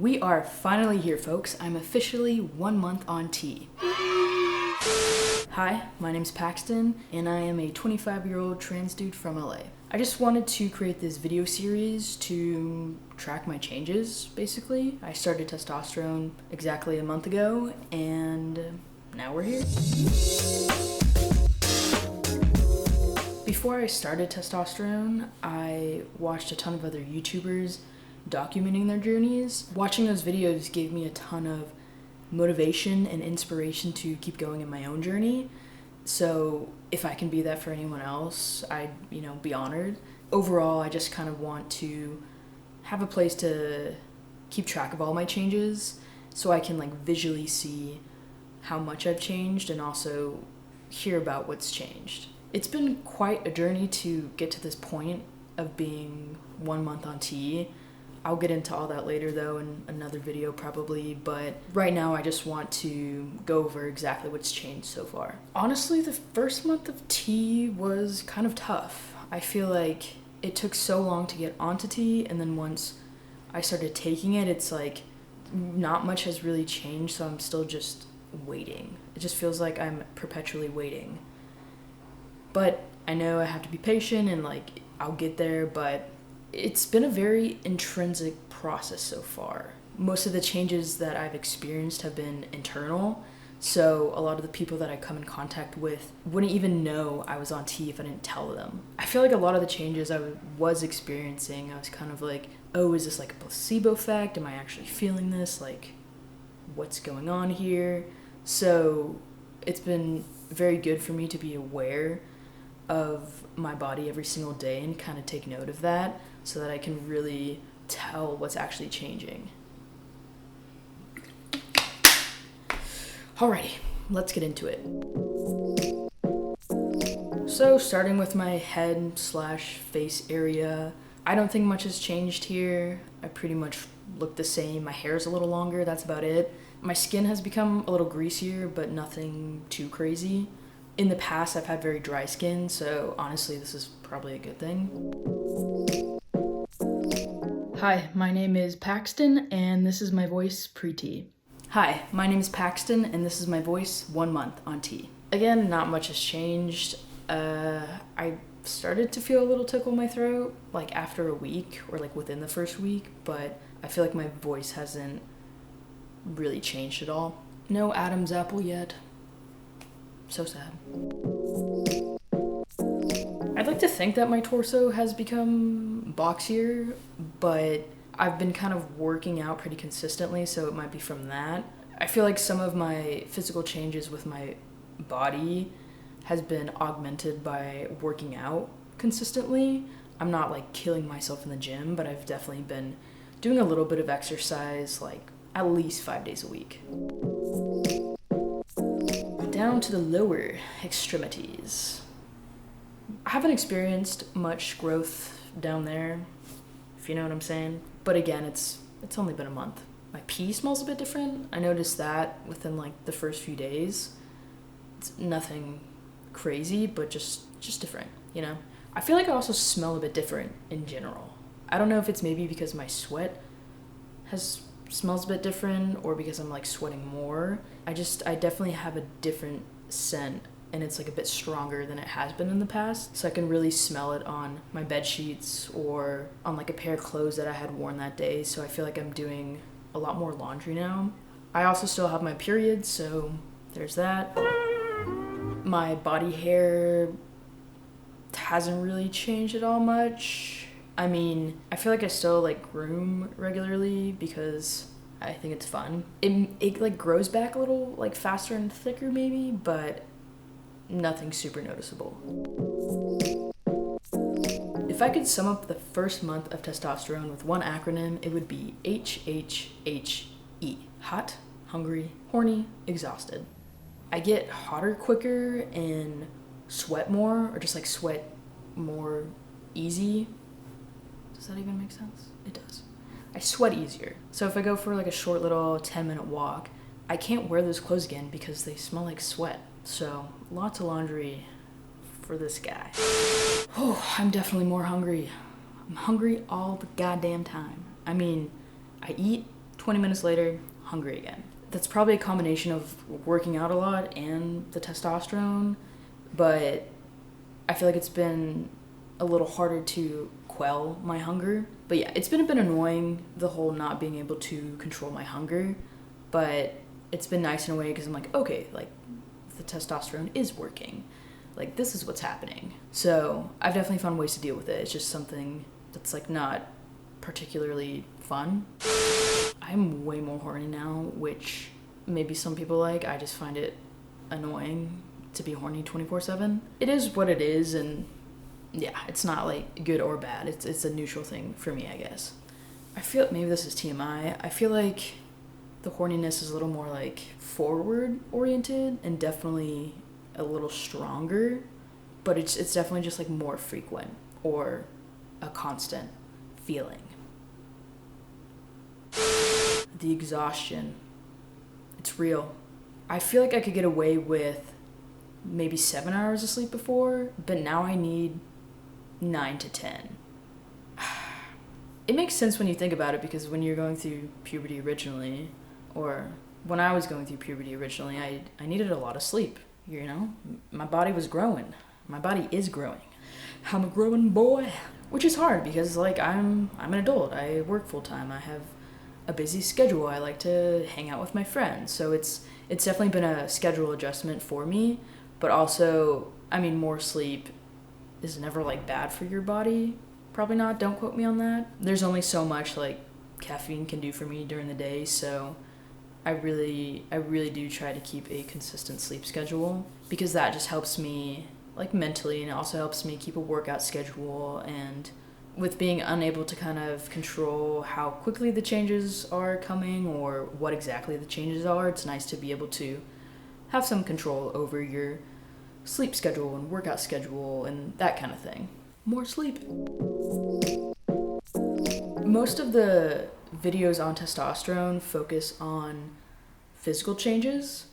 We are finally here, folks. I'm officially 1 month on T. Hi, my name's Paxton, and I am a 25-year-old trans dude from LA. I just wanted to create this video series to track my changes, basically. I started testosterone exactly a month ago, and now we're here. Before I started testosterone, I watched a ton of other YouTubers documenting their journeys. Watching those videos gave me a ton of motivation and inspiration to keep going in my own journey. So if I can be that for anyone else, I'd, be honored. Overall, I just kind of want to have a place to keep track of all my changes so I can visually see how much I've changed and also hear about what's changed. It's been quite a journey to get to this point of being 1 month on T. I'll get into all that later though in another video probably, but right now I just want to go over exactly what's changed so far. Honestly, the first month of T was kind of tough. I feel like it took so long to get onto T, and then once I started taking it, it's like not much has really changed, so I'm still just waiting. It just feels like I'm perpetually waiting. But I know I have to be patient and I'll get there, but it's been a very intrinsic process so far. Most of the changes that I've experienced have been internal, so a lot of the people that I come in contact with wouldn't even know I was on T if I didn't tell them. I feel like a lot of the changes I was experiencing, I was kind of like, oh, is this a placebo effect? Am I actually feeling this? What's going on here? So it's been very good for me to be aware of my body every single day and kind of take note of that so that I can really tell what's actually changing. Alrighty, let's get into it. So starting with my head/face area, I don't think much has changed here. I pretty much look the same. My hair's a little longer, that's about it. My skin has become a little greasier, but nothing too crazy. In the past, I've had very dry skin, so honestly, this is probably a good thing. Hi, my name is Paxton, and this is my voice pre-T. Hi, my name is Paxton, and this is my voice 1 month on T. Again, not much has changed. I started to feel a little tickle in my throat, after a week, or within the first week, but I feel like my voice hasn't really changed at all. No Adam's apple yet. So sad. I'd like to think that my torso has become boxier, but I've been kind of working out pretty consistently, so it might be from that. I feel like some of my physical changes with my body has been augmented by working out consistently. I'm not killing myself in the gym, but I've definitely been doing a little bit of exercise at least 5 days a week. Down to the lower extremities. I haven't experienced much growth down there, if you know what I'm saying. But again, it's only been a month. My pee smells a bit different. I noticed that within the first few days. It's nothing crazy, but just different, I feel like I also smell a bit different in general. I don't know if it's maybe because my sweat smells a bit different or because I'm sweating more. I definitely have a different scent, and it's a bit stronger than it has been in the past, so I can really smell it on my bed sheets or on a pair of clothes that I had worn that day. So I feel like I'm doing a lot more laundry now. I also still have my period, so there's that. My body hair hasn't really changed at all much. I mean, I feel like I still groom regularly because I think it's fun. It grows back a little faster and thicker maybe, but nothing super noticeable. If I could sum up the first month of testosterone with one acronym, it would be HHHE. Hot, hungry, horny, exhausted. I get hotter quicker and sweat more, or just sweat more easy. Does that even make sense? It does. I sweat easier. So if I go for a short little 10-minute walk, I can't wear those clothes again because they smell like sweat. So lots of laundry for this guy. Oh, I'm definitely more hungry. I'm hungry all the goddamn time. I mean, I eat 20 minutes later, hungry again. That's probably a combination of working out a lot and the testosterone, but I feel like it's been a little harder to quell my hunger. But yeah, it's been a bit annoying, the whole not being able to control my hunger, but it's been nice in a way because I'm like, okay, like the testosterone is working. Like this is what's happening. So I've definitely found ways to deal with it. It's just something that's like not particularly fun. I'm way more horny now, which maybe some people like. I just find it annoying to be horny 24/7. It is what it is, and yeah, it's not like good or bad. It's a neutral thing for me, I guess. I feel, maybe this is TMI, I feel like the horniness is a little more like forward oriented and definitely a little stronger, but it's definitely just like more frequent or a constant feeling. The exhaustion, it's real. I feel like I could get away with maybe 7 hours of sleep before, but now I need 9 to 10. It makes sense when you think about it, because when you're going through puberty originally, or when I was going through puberty originally, I needed a lot of sleep, you know? My body was growing. My body is growing. I'm a growing boy. Which is hard because like I'm an adult. I work full time. I have a busy schedule. I like to hang out with my friends. So it's definitely been a schedule adjustment for me, but also, I mean, more sleep is never like bad for your body. Probably not. Don't quote me on that. There's only so much like caffeine can do for me during the day, so I really do try to keep a consistent sleep schedule, because that just helps me like mentally, and it also helps me keep a workout schedule. And with being unable to kind of control how quickly the changes are coming or what exactly the changes are, it's nice to be able to have some control over your sleep schedule and workout schedule and that kind of thing. More sleep. Most of the videos on testosterone focus on physical changes,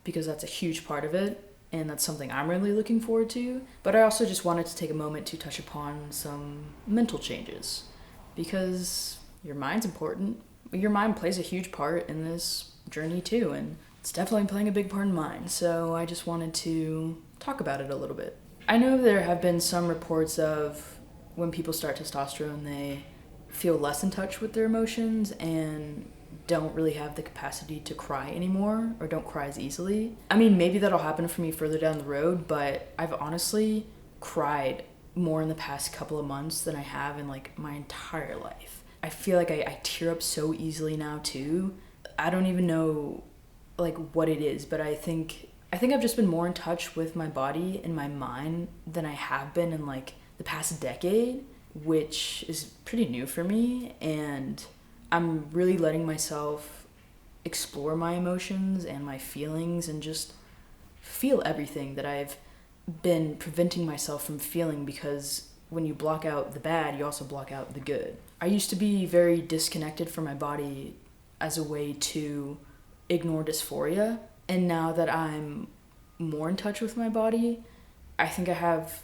because that's a huge part of it, and that's something I'm really looking forward to. But I also just wanted to take a moment to touch upon some mental changes, because your mind's important. Your mind plays a huge part in this journey too, and it's definitely playing a big part in mine. So I just wanted to talk about it a little bit. I know there have been some reports of when people start testosterone, they feel less in touch with their emotions and don't really have the capacity to cry anymore, or don't cry as easily. I mean, maybe that'll happen for me further down the road, but I've honestly cried more in the past couple of months than I have in like my entire life. I feel like I tear up so easily now too. I don't even know like what it is, but I think I've just been more in touch with my body and my mind than I have been in like the past decade, which is pretty new for me. And I'm really letting myself explore my emotions and my feelings and just feel everything that I've been preventing myself from feeling, because when you block out the bad, you also block out the good. I used to be very disconnected from my body as a way to ignore dysphoria, and now that I'm more in touch with my body, I think I have,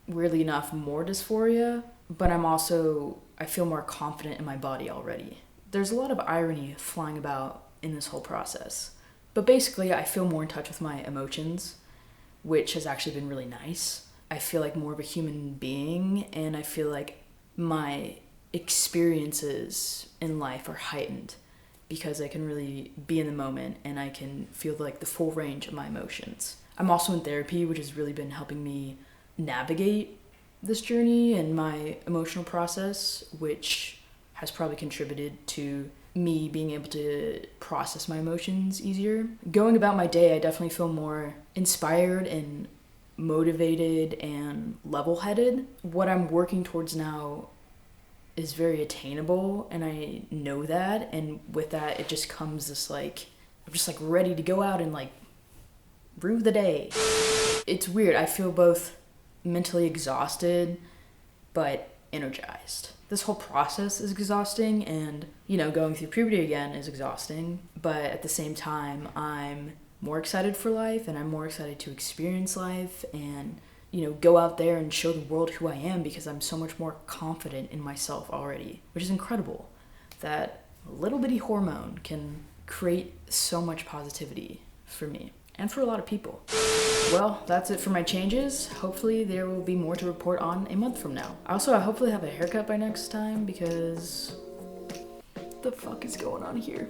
weirdly enough, more dysphoria, but I feel more confident in my body already. There's a lot of irony flying about in this whole process. But basically, I feel more in touch with my emotions, which has actually been really nice. I feel like more of a human being, and I feel like my experiences in life are heightened because I can really be in the moment and I can feel like the full range of my emotions. I'm also in therapy, which has really been helping me navigate this journey and my emotional process, which has probably contributed to me being able to process my emotions easier. Going about my day, I definitely feel more inspired and motivated and level-headed. What I'm working towards now is very attainable, and I know that, and with that it just comes this like, I'm just like ready to go out and like rue the day. It's weird, I feel both mentally exhausted but energized. This whole process is exhausting, and going through puberty again is exhausting, but at the same time I'm more excited for life, and I'm more excited to experience life and go out there and show the world who I am, because I'm so much more confident in myself already, which is incredible. That a little bitty hormone can create so much positivity for me and for a lot of people. Well, that's it for my changes. Hopefully there will be more to report on a month from now. Also, I hopefully have a haircut by next time because what the fuck is going on here?